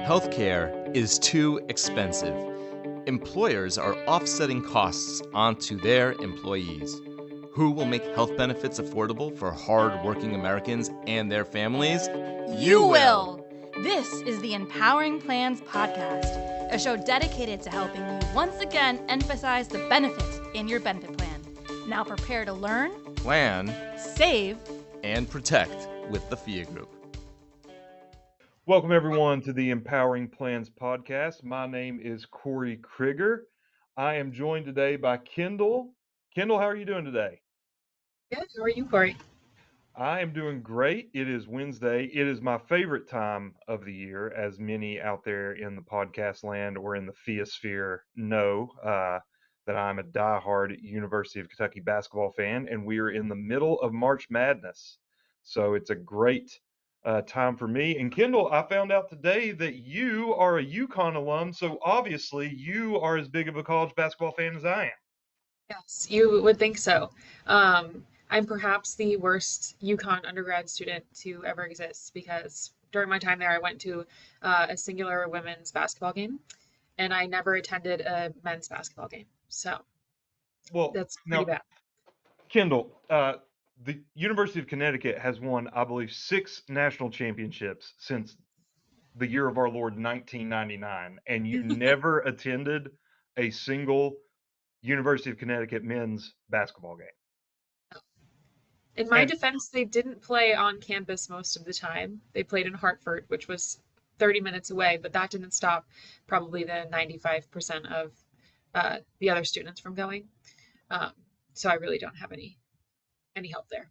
Healthcare is too expensive. Employers are offsetting costs onto their employees. Who will make health benefits affordable for hard-working Americans and their families? You will! This is the Empowering Plans Podcast, a show dedicated to helping you once again emphasize the benefits in your benefit plan. Now prepare to learn, Plan, save, and protect with the FIA Group. Welcome, everyone, to the Empowering Plans Podcast. My name is Corey Crigger. I am joined today by Kendall. Kendall, how are you doing today? Good. How are you, Corey? I am doing great. It is Wednesday. It is my favorite time of the year, as many out there in the podcast land or in the FIA sphere know that I'm a diehard University of Kentucky basketball fan, and we are in the middle of March Madness. So it's a great time for me. And Kendall, I found out today that you are a UConn alum, so obviously you are as big of a college basketball fan as I am. Yes, you would think so. I'm perhaps the worst UConn undergrad student to ever exist because during my time there, I went to a singular women's basketball game, and I never attended a men's basketball game. So that's pretty bad. Kendall, the University of Connecticut has won, I believe, 6 national championships since the year of our Lord 1999, and you never attended a single University of Connecticut men's basketball game. In my defense, they didn't play on campus most of the time. They played in Hartford, which was 30 minutes away, but that didn't stop probably the 95% of the other students from going. So I really don't have any help there.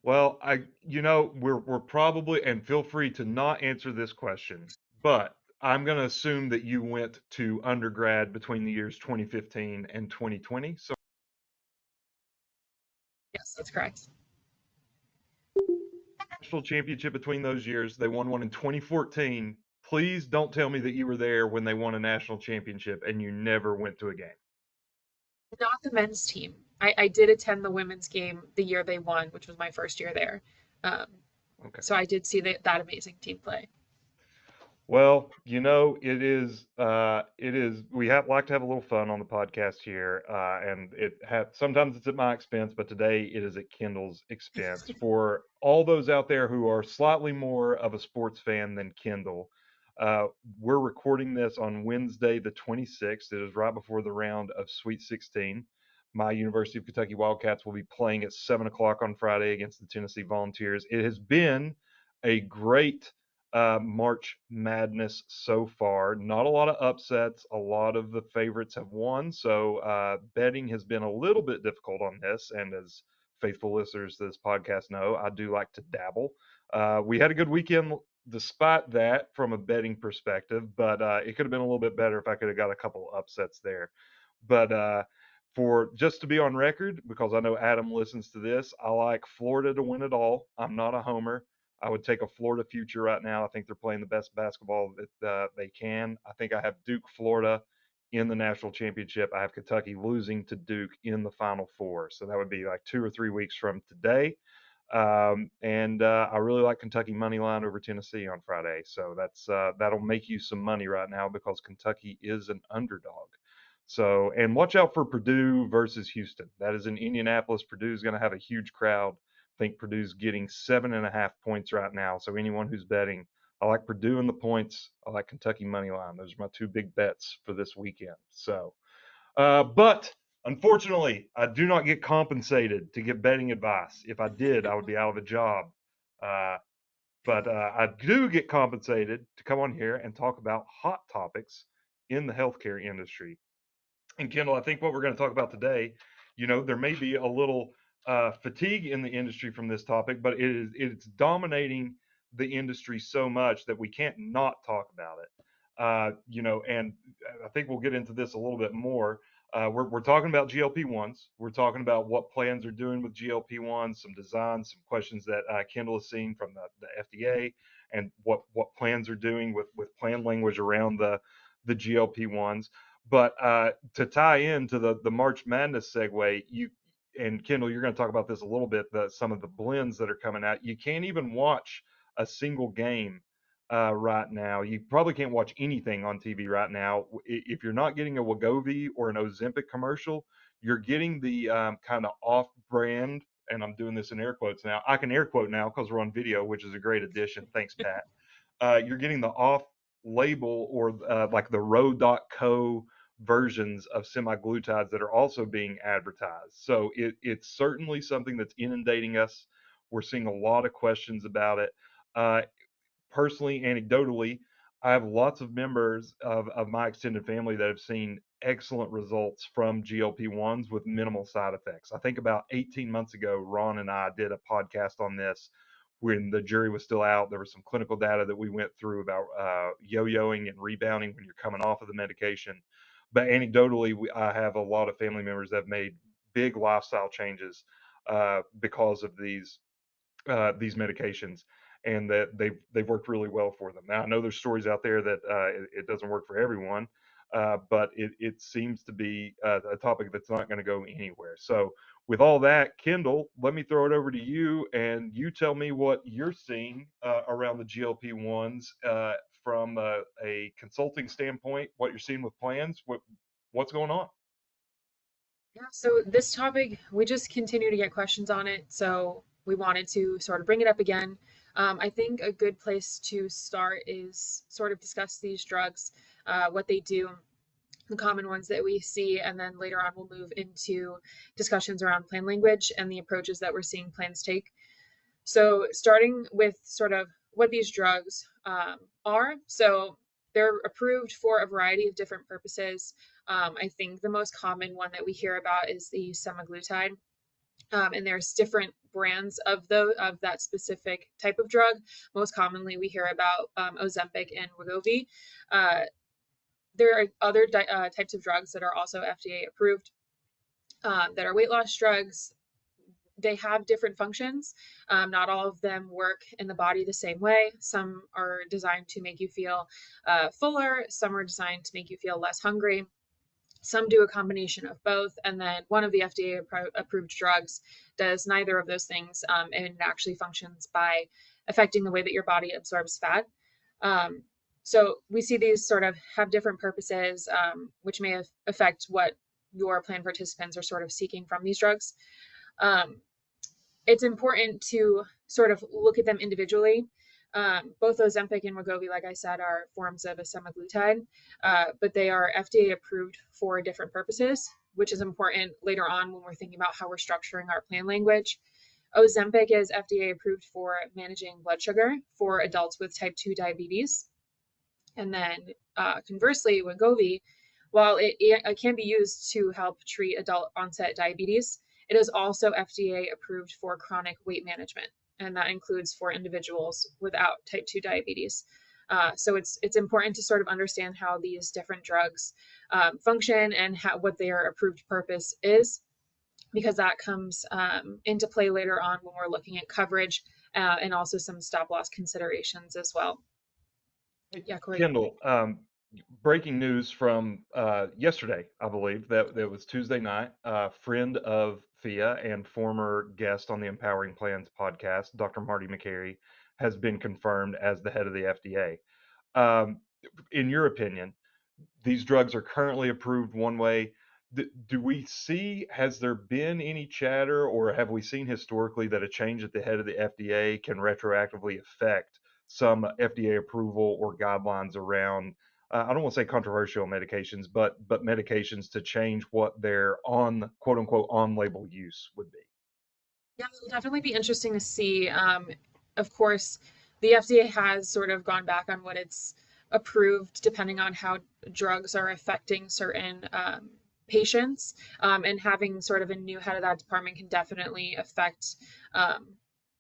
Well, we're probably, and feel free to not answer this question, but I'm going to assume that you went to undergrad between the years 2015 and 2020. So yes, that's correct. National championship between those years. They won one in 2014. Please don't tell me that you were there when they won a national championship and you never went to a game. Not the men's team. I did attend the women's game the year they won, which was my first year there. Okay. So I did see that amazing team play. Well, it is we like to have a little fun on the podcast here, and sometimes it's at my expense, but today it is at Kendall's expense. For all those out there who are slightly more of a sports fan than Kendall, we're recording this on Wednesday the 26th. It is right before the round of Sweet 16. My University of Kentucky Wildcats will be playing at 7 o'clock on Friday against the Tennessee Volunteers. It has been a great March Madness so far. Not a lot of upsets. A lot of the favorites have won. So betting has been a little bit difficult on this. And as faithful listeners to this podcast know, I do like to dabble. We had a good weekend despite that from a betting perspective, but it could have been a little bit better if I could have got a couple upsets there. But for just to be on record, because I know Adam listens to this, I like Florida to win it all. I'm not a homer. I would take a Florida future right now. I think they're playing the best basketball that they can. I think I have Duke, Florida in the national championship. I have Kentucky losing to Duke in the Final Four. So that would be like 2 or 3 weeks from today. And I really like Kentucky money line over Tennessee on Friday. So that'll make you some money right now because Kentucky is an underdog. So, and watch out for Purdue versus Houston. That is in Indianapolis. Purdue is going to have a huge crowd. I think Purdue's getting 7.5 points right now. So anyone who's betting, I like Purdue in the points. I like Kentucky money line. Those are my 2 big bets for this weekend. So, but unfortunately, I do not get compensated to give betting advice. If I did, I would be out of a job. But I do get compensated to come on here and talk about hot topics in the healthcare industry. And Kendall, I think what we're going to talk about today, there may be a little fatigue in the industry from this topic, but it's dominating the industry so much that we can't not talk about it. And I think we'll get into this a little bit more. We're talking about GLP-1s. We're talking about what plans are doing with GLP-1s, some designs, some questions that Kendall has seen from the FDA, and what plans are doing with plan language around the GLP-1s. But to tie into the March Madness segue, and Kendall, you're going to talk about this a little bit, some of the blends that are coming out. You can't even watch a single game right now. You probably can't watch anything on TV right now. If you're not getting a Wegovy or an Ozempic commercial, you're getting the kind of off-brand, and I'm doing this in air quotes now. I can air quote now because we're on video, which is a great addition. Thanks, Pat. You're getting the off-label or like the Row.co versions of semaglutides that are also being advertised. So it's certainly something that's inundating us. We're seeing a lot of questions about it. Uh, Personally, anecdotally, I have lots of members of my extended family that have seen excellent results from GLP-1s with minimal side effects. I think about 18 months ago, Ron and I did a podcast on this when the jury was still out. There was some clinical data that we went through about yo-yoing and rebounding when you're coming off of the medication. But anecdotally, I have a lot of family members that have made big lifestyle changes because of these medications, and that they've worked really well for them. Now I know there's stories out there that it doesn't work for everyone, but it seems to be a topic that's not going to go anywhere. So with all that, Kendall, let me throw it over to you, and you tell me what you're seeing around the GLP-1s from a consulting standpoint. What you're seeing with plans, what's going on? Yeah, so this topic, we just continue to get questions on it, so we wanted to sort of bring it up again. I think a good place to start is sort of discuss these drugs, what they do, the common ones that we see, and then later on we'll move into discussions around plan language and the approaches that we're seeing plans take. So starting with sort of what these drugs are. So they're approved for a variety of different purposes. I think the most common one that we hear about is the semaglutide. And there's different brands of that specific type of drug. Most commonly, we hear about Ozempic and Wegovy. There are other types of drugs that are also FDA approved that are weight loss drugs. They have different functions. Not all of them work in the body the same way. Some are designed to make you feel fuller. Some are designed to make you feel less hungry. Some do a combination of both. And then one of the FDA approved drugs does neither of those things, and it actually functions by affecting the way that your body absorbs fat. So we see these sort of have different purposes, which may affect what your plan participants are sort of seeking from these drugs. It's important to sort of look at them individually. Both Ozempic and Wegovy, like I said, are forms of a semaglutide, but they are FDA approved for different purposes, which is important later on when we're thinking about how we're structuring our plan language. Ozempic is FDA approved for managing blood sugar for adults with type 2 diabetes. And then conversely, Wegovy, while it can be used to help treat adult onset diabetes, it is also FDA approved for chronic weight management, and that includes for individuals without type 2 diabetes. So it's important to sort of understand how these different drugs function and what their approved purpose is, because that comes into play later on when we're looking at coverage and also some stop loss considerations as well. Yeah, Corey. Kendall, breaking news from yesterday, I believe, that it was Tuesday night. A friend of Thea and former guest on the Empowering Plans podcast, Dr. Marty McCary, has been confirmed as the head of the FDA. In your opinion, these drugs are currently approved one way. Do we see, has there been any chatter, or have we seen historically that a change at the head of the FDA can retroactively affect some FDA approval or guidelines around, I don't want to say controversial medications, but medications to change what their on, quote unquote, on label use would be? Yeah, it'll definitely be interesting to see. Of course, the FDA has sort of gone back on what it's approved depending on how drugs are affecting certain patients, and having sort of a new head of that department can definitely affect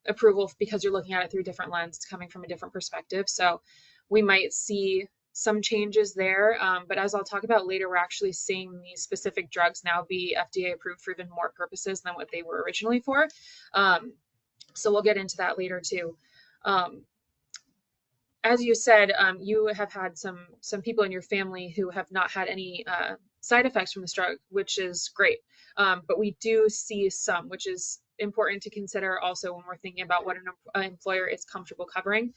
approval because you're looking at it through a different lens, coming from a different perspective. So we might see some changes there, but as I'll talk about later, we're actually seeing these specific drugs now be FDA approved for even more purposes than what they were originally for. So we'll get into that later too. As you said, you have had some people in your family who have not had any side effects from this drug, which is great. But we do see some, which is important to consider also when we're thinking about what an employer is comfortable covering.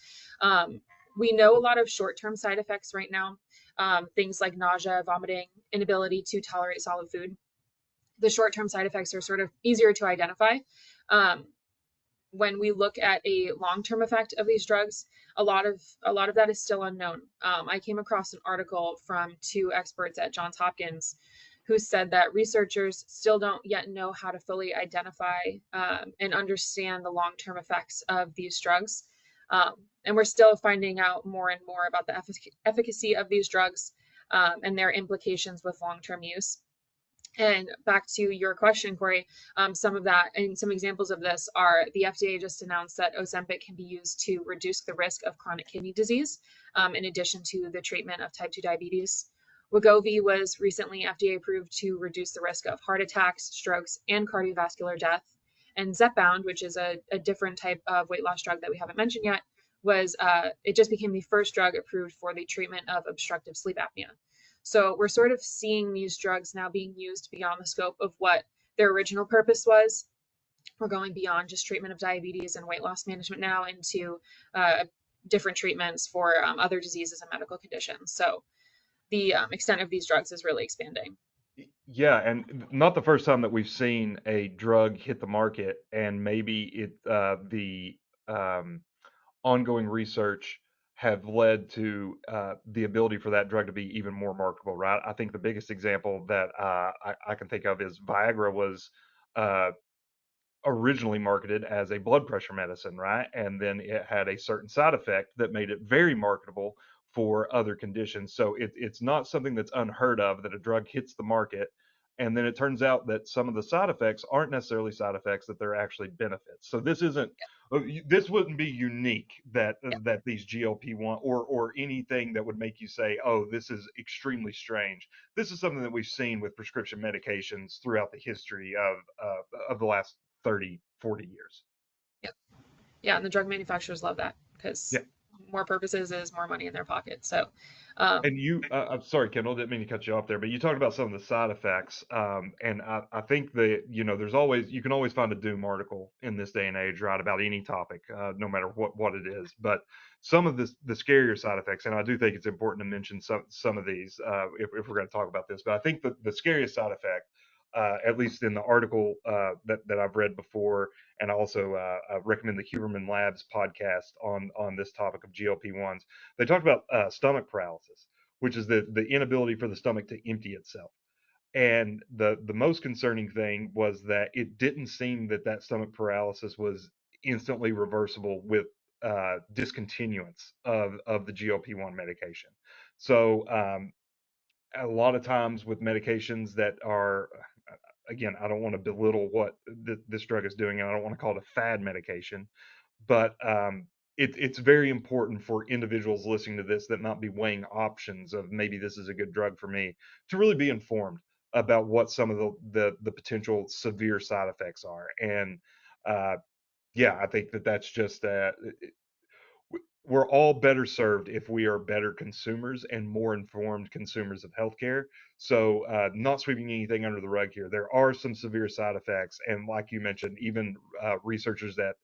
We know a lot of short-term side effects right now, things like nausea, vomiting, inability to tolerate solid food. The short-term side effects are sort of easier to identify. When we look at a long-term effect of these drugs, a lot of that is still unknown. I came across an article from 2 experts at Johns Hopkins who said that researchers still don't yet know how to fully identify and understand the long-term effects of these drugs. And we're still finding out more and more about the efficacy of these drugs and their implications with long-term use. And back to your question, Corey, some of that and some examples of this are the FDA just announced that Ozempic can be used to reduce the risk of chronic kidney disease, in addition to the treatment of type 2 diabetes. Wegovy was recently FDA approved to reduce the risk of heart attacks, strokes, and cardiovascular death. And Zepbound, which is a different type of weight loss drug that we haven't mentioned yet, it just became the first drug approved for the treatment of obstructive sleep apnea. So we're sort of seeing these drugs now being used beyond the scope of what their original purpose was. We're going beyond just treatment of diabetes and weight loss management now into different treatments for other diseases and medical conditions. So the extent of these drugs is really expanding. Yeah, and not the first time that we've seen a drug hit the market, and maybe the ongoing research have led to the ability for that drug to be even more marketable, right? I think the biggest example that I can think of is Viagra was originally marketed as a blood pressure medicine, right? And then it had a certain side effect that made it very marketable for other conditions. So it's not something that's unheard of that a drug hits the market, and then it turns out that some of the side effects aren't necessarily side effects, that they're actually benefits. So this wouldn't be unique that these GLP-1 or anything that would make you say, oh, this is extremely strange. This is something that we've seen with prescription medications throughout the history of the last 30, 40 years. Yeah, and the drug manufacturers love that because more purposes is more money in their pocket. So, and I'm sorry, Kendall, didn't mean to cut you off there, but you talked about some of the side effects, and I think that you can always find a doom article in this day and age, right, about any topic, no matter what it is. But some of the scarier side effects, and I do think it's important to mention some of these if we're going to talk about this. But I think the scariest side effect, at least in the article that I've read before, and I also recommend the Huberman Labs podcast on this topic of GLP-1s. They talked about stomach paralysis, which is the inability for the stomach to empty itself. And the most concerning thing was that it didn't seem that stomach paralysis was instantly reversible with discontinuance of the GLP-1 medication. So a lot of times with medications that are, again, I don't want to belittle what this drug is doing, and I don't want to call it a fad medication, but it's very important for individuals listening to this that might be weighing options of maybe this is a good drug for me to really be informed about what some of the potential severe side effects are. And I think that's just we're all better served if we are better consumers and more informed consumers of healthcare. So not sweeping anything under the rug here. There are some severe side effects. And like you mentioned, even researchers at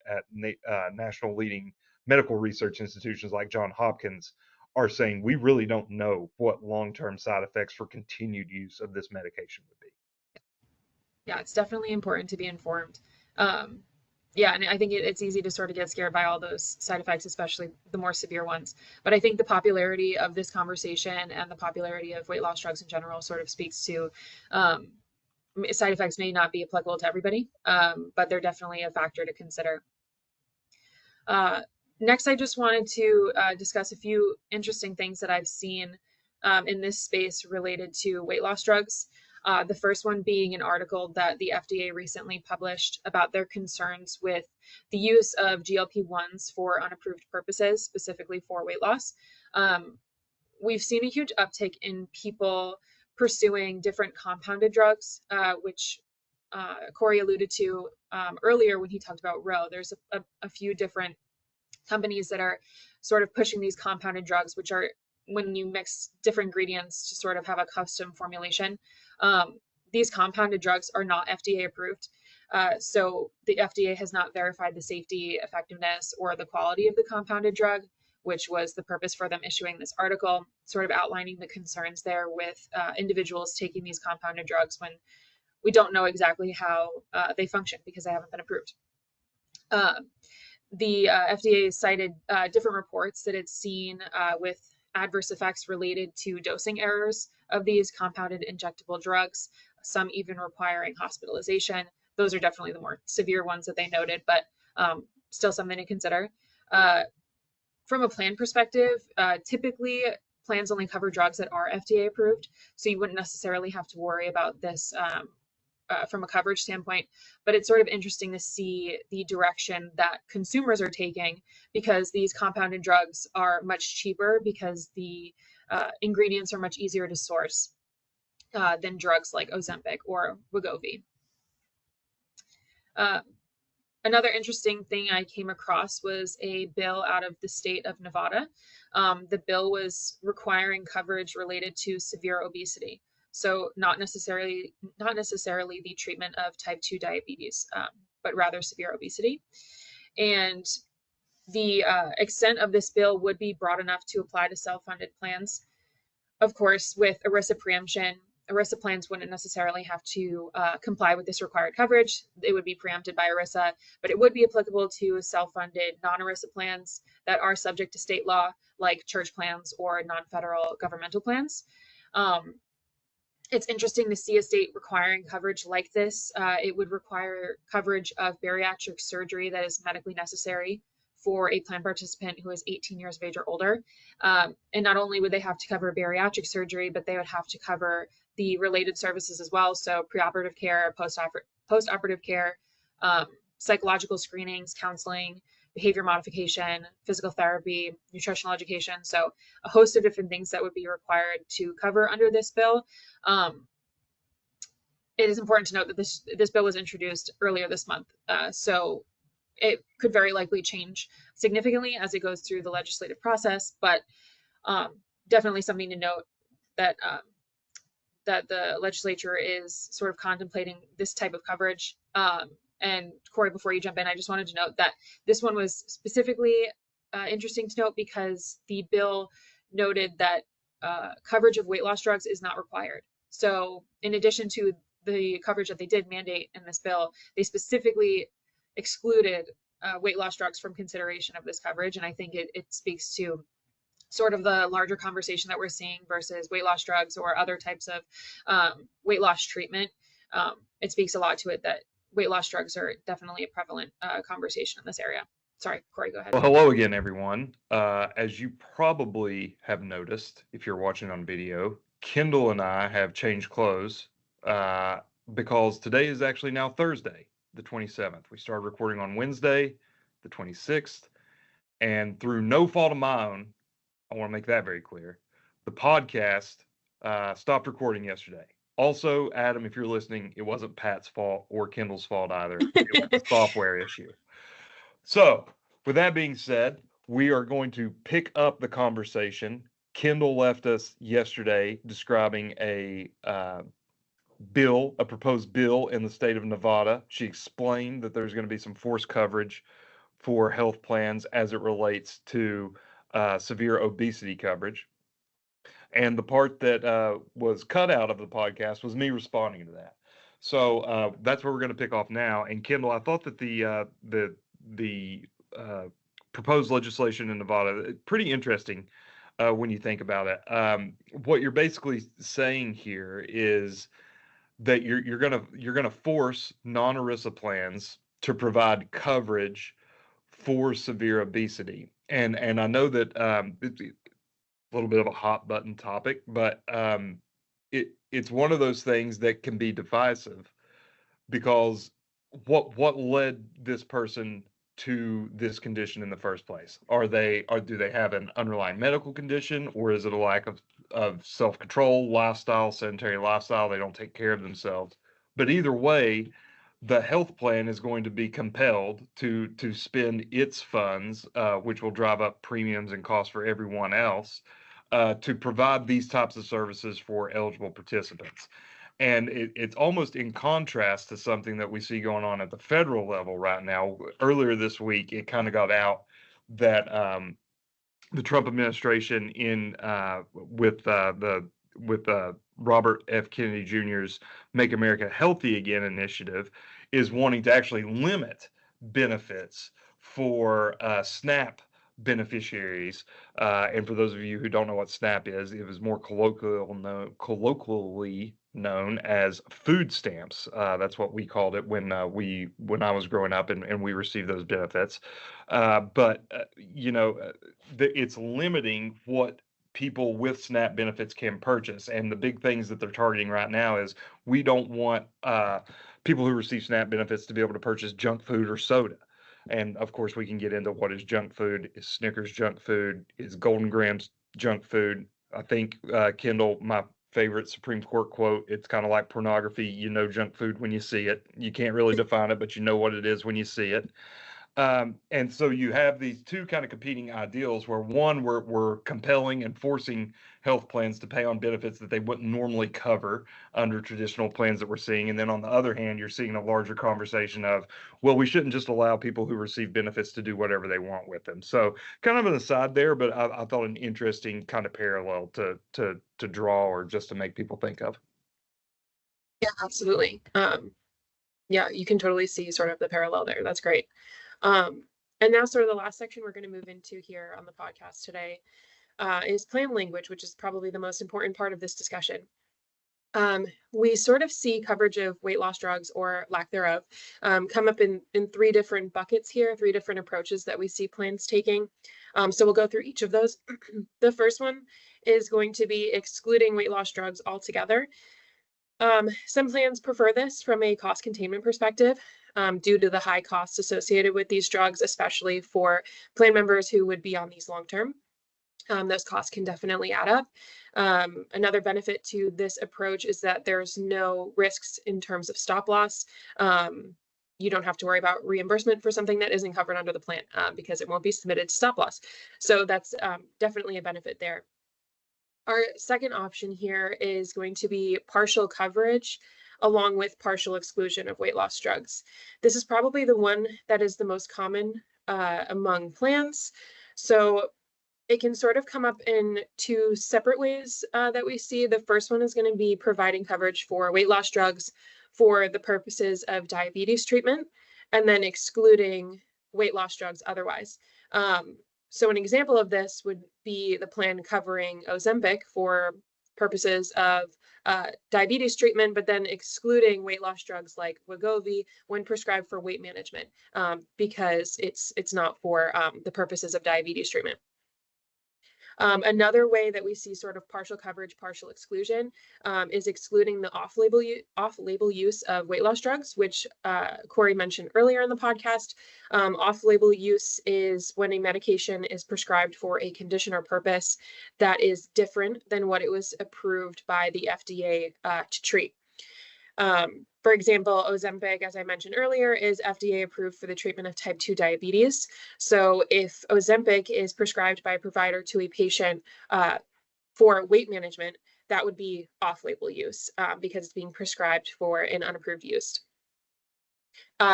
national leading medical research institutions like Johns Hopkins are saying we really don't know what long-term side effects for continued use of this medication would be. Yeah, it's definitely important to be informed. Yeah, and I think it's easy to sort of get scared by all those side effects, especially the more severe ones. But I think the popularity of this conversation and the popularity of weight loss drugs in general sort of speaks to side effects may not be applicable to everybody, but they're definitely a factor to consider. Next, I just wanted to discuss a few interesting things that I've seen in this space related to weight loss drugs. The first one being an article that the FDA recently published about their concerns with the use of GLP-1s for unapproved purposes, specifically for weight loss. We've seen a huge uptick in people pursuing different compounded drugs, which Corey alluded to earlier when he talked about Roe. There's a few different companies that are sort of pushing these compounded drugs, which are when you mix different ingredients to sort of have a custom formulation. These compounded drugs are not FDA approved. So the FDA has not verified the safety, effectiveness, or the quality of the compounded drug, which was the purpose for them issuing this article, sort of outlining the concerns there with individuals taking these compounded drugs when we don't know exactly how they function because they haven't been approved. The FDA cited different reports that it's seen with adverse effects related to dosing errors of these compounded injectable drugs, some even requiring hospitalization. Those are definitely the more severe ones that they noted, but still something to consider. From a plan perspective, typically plans only cover drugs that are FDA approved, so you wouldn't necessarily have to worry about this from a coverage standpoint, but it's sort of interesting to see the direction that consumers are taking because these compounded drugs are much cheaper because the ingredients are much easier to source than drugs like Ozempic or Wegovy. Another interesting thing I came across was a bill out of the state of Nevada. The bill was requiring coverage related to severe obesity. So not necessarily the treatment of type 2 diabetes, but rather severe obesity. And the extent of this bill would be broad enough to apply to self-funded plans. Of course, with ERISA preemption, ERISA plans wouldn't necessarily have to comply with this required coverage. It would be preempted by ERISA, but it would be applicable to self-funded non-ERISA plans that are subject to state law, like church plans or non-federal governmental plans. It's interesting to see a state requiring coverage like this. It would require coverage of bariatric surgery that is medically necessary for a plan participant who is 18 years of age or older. And not only would they have to cover bariatric surgery, but they would have to cover the related services as well. So preoperative care, post-operative care, psychological screenings, counseling, behavior modification, physical therapy, nutritional education. So a host of different things that would be required to cover under this bill. It is important to note that this bill was introduced earlier this month. So it could very likely change significantly as it goes through the legislative process, but definitely something to note that that the legislature is sort of contemplating this type of coverage. And Corey, before you jump in, I just wanted to note that this one was specifically interesting to note because the bill noted that coverage of weight loss drugs is not required. So in addition to the coverage that they did mandate in this bill, they specifically excluded weight loss drugs from consideration of this coverage. And I think it speaks to sort of the larger conversation that we're seeing versus weight loss drugs or other types of weight loss treatment. It speaks a lot to it that weight loss drugs are definitely a prevalent conversation in this area. Sorry, Corey, go ahead. Well, hello again, everyone. As you probably have noticed, if you're watching on video, Kendall and I have changed clothes because today is actually now Thursday, the 27th. We started recording on Wednesday, the 26th, and through no fault of my own, I want to make that very clear, the podcast stopped recording yesterday. Also, Adam, if you're listening, it wasn't Pat's fault or Kendall's fault either. It was a software issue. So, with that being said, we are going to pick up the conversation. Kendall left us yesterday describing a proposed bill in the state of Nevada. She explained that there's going to be some forced coverage for health plans as it relates to severe obesity coverage. And the part that was cut out of the podcast was me responding to that. So that's where we're going to pick off now. And Kendall, I thought that the proposed legislation in Nevada pretty interesting when you think about it. What you're basically saying here is that you're gonna force non-ERISA plans to provide coverage for severe obesity. And I know that it's a little bit of a hot button topic, but it's one of those things that can be divisive because what led this person to this condition in the first place? Do they have an underlying medical condition, or is it a lack of self-control, lifestyle, sedentary lifestyle? They don't take care of themselves. But either way, the health plan is going to be compelled to spend its funds, which will drive up premiums and costs for everyone else, to provide these types of services for eligible participants. And it's almost in contrast to something that we see going on at the federal level right now. Earlier this week, it kind of got out that the Trump administration with Robert F. Kennedy Jr.'s Make America Healthy Again initiative is wanting to actually limit benefits for SNAP beneficiaries. And for those of you who don't know what SNAP is, it was more colloquially known as food stamps. That's what we called it when I was growing up and we received those benefits. But it's limiting what people with SNAP benefits can purchase. And the big things that they're targeting right now is we don't want people who receive SNAP benefits to be able to purchase junk food or soda. And of course, we can get into what is junk food. Is Snickers junk food? Is Golden Grams junk food? I think, Kendall, my favorite Supreme Court quote, it's kind of like pornography. You know junk food when you see it. You can't really define it, but you know what it is when you see it. And so you have these two kind of competing ideals where one, we're compelling and forcing health plans to pay on benefits that they wouldn't normally cover under traditional plans that we're seeing. And then on the other hand, you're seeing a larger conversation of, well, we shouldn't just allow people who receive benefits to do whatever they want with them. So kind of an aside there, but I thought an interesting kind of parallel to draw or just to make people think of. Yeah, absolutely. Yeah, you can totally see sort of the parallel there. That's great. And now sort of the last section we're going to move into here on the podcast today is plan language, which is probably the most important part of this discussion. We sort of see coverage of weight loss drugs or lack thereof come up in three different buckets here, three different approaches that we see plans taking. So we'll go through each of those. The first one is going to be excluding weight loss drugs altogether. Some plans prefer this from a cost containment perspective due to the high costs associated with these drugs, especially for plan members who would be on these long term. Those costs can definitely add up. Another benefit to this approach is that there's no risks in terms of stop loss. You don't have to worry about reimbursement for something that isn't covered under the plan because it won't be submitted to stop loss. So that's definitely a benefit there. Our second option here is going to be partial coverage along with partial exclusion of weight loss drugs. This is probably the one that is the most common among plans. So it can sort of come up in two separate ways that we see. The first one is going to be providing coverage for weight loss drugs for the purposes of diabetes treatment and then excluding weight loss drugs otherwise. So an example of this would be the plan covering Ozempic for purposes of diabetes treatment, but then excluding weight loss drugs like Wegovy when prescribed for weight management because it's not for the purposes of diabetes treatment. Another way that we see sort of partial coverage, partial exclusion is excluding the off-label use of weight loss drugs, which Corey mentioned earlier in the podcast. Off-label use is when a medication is prescribed for a condition or purpose that is different than what it was approved by the FDA to treat. For example, Ozempic, as I mentioned earlier, is FDA approved for the treatment of type 2 diabetes. So if Ozempic is prescribed by a provider to a patient for weight management, that would be off-label use because it's being prescribed for an unapproved use.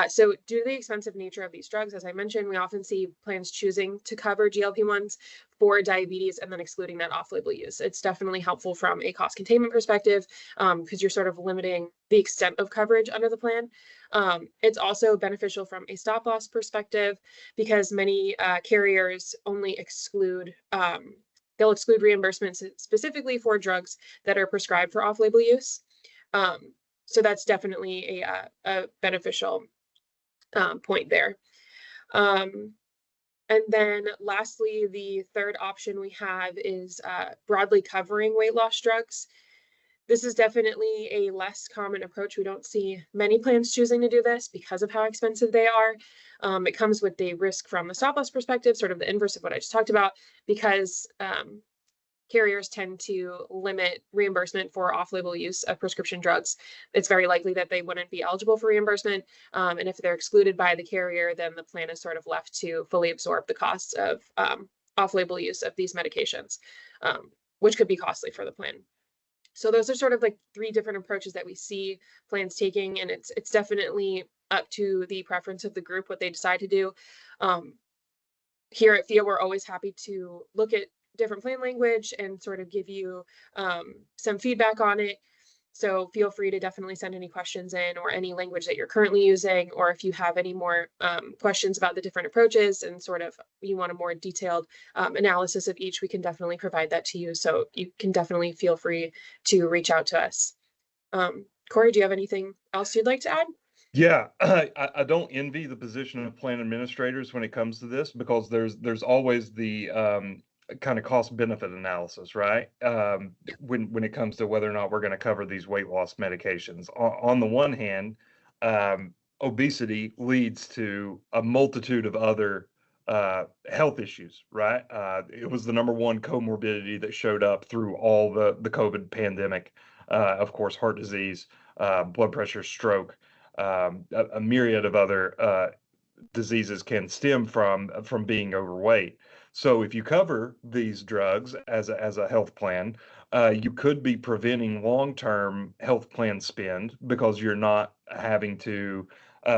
So due to the expensive nature of these drugs, as I mentioned, we often see plans choosing to cover GLP-1s for diabetes and then excluding that off-label use. It's definitely helpful from a cost containment perspective because you're sort of limiting the extent of coverage under the plan. It's also beneficial from a stop loss perspective because many carriers only exclude they'll exclude reimbursements specifically for drugs that are prescribed for off-label use. So that's definitely a beneficial point there. And then lastly, the third option we have is broadly covering weight loss drugs. This is definitely a less common approach. We don't see many plans choosing to do this because of how expensive they are. It comes with the risk from the stop loss perspective, sort of the inverse of what I just talked about, because carriers tend to limit reimbursement for off-label use of prescription drugs. It's very likely that they wouldn't be eligible for reimbursement. And if they're excluded by the carrier, then the plan is sort of left to fully absorb the costs of off-label use of these medications, which could be costly for the plan. So those are sort of like three different approaches that we see plans taking, and it's definitely up to the preference of the group what they decide to do. here at FIA, we're always happy to look at different plan language and sort of give you some feedback on it. So feel free to definitely send any questions in, or any language that you're currently using, or if you have any more questions about the different approaches and sort of you want a more detailed analysis of each, we can definitely provide that to you. So you can definitely feel free to reach out to us. Corey, do you have anything else you'd like to add? Yeah, I don't envy the position of plan administrators when it comes to this, because there's always the kind of cost benefit analysis, right? When it comes to whether or not we're going to cover these weight loss medications. On the one hand, obesity leads to a multitude of other health issues, right? It was the number one comorbidity that showed up through all the COVID pandemic. Of course, heart disease, blood pressure, stroke. A myriad of other diseases can stem from being overweight. So if you cover these drugs as a health plan, you could be preventing long-term health plan spend, because you're not having to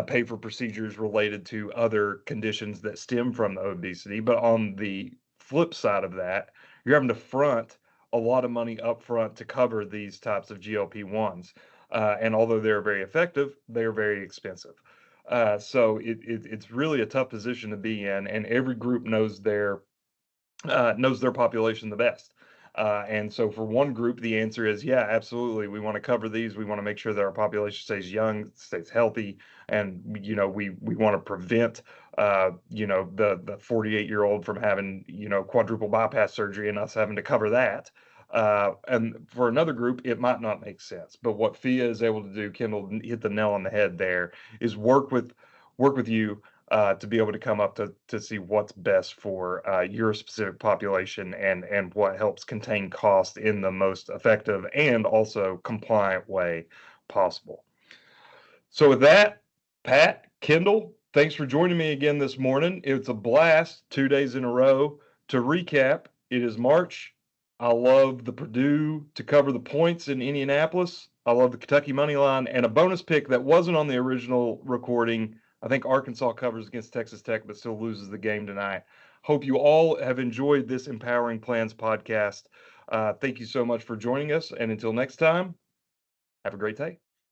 pay for procedures related to other conditions that stem from the obesity. But on the flip side of that, you're having to front a lot of money up front to cover these types of GLP-1s. And although they're very effective, they're very expensive. So it's really a tough position to be in, and every group knows their population the best. And so for one group, the answer is, yeah, absolutely. We want to cover these. We want to make sure that our population stays young, stays healthy, and we want to prevent the 48-year-old from having quadruple bypass surgery and us having to cover that. And for another group, it might not make sense. But what FIA is able to do, Kendall hit the nail on the head there, is work with you to be able to come up to see what's best for your specific population, and what helps contain cost in the most effective and also compliant way possible. So with that, Pat, Kendall, thanks for joining me again this morning. It's a blast, 2 days in a row. To recap, it is March. I love the Purdue to cover the points in Indianapolis. I love the Kentucky money line, and a bonus pick that wasn't on the original recording. I think Arkansas covers against Texas Tech, but still loses the game tonight. Hope you all have enjoyed this Empowering Plans podcast. Thank you so much for joining us. And until next time, have a great day.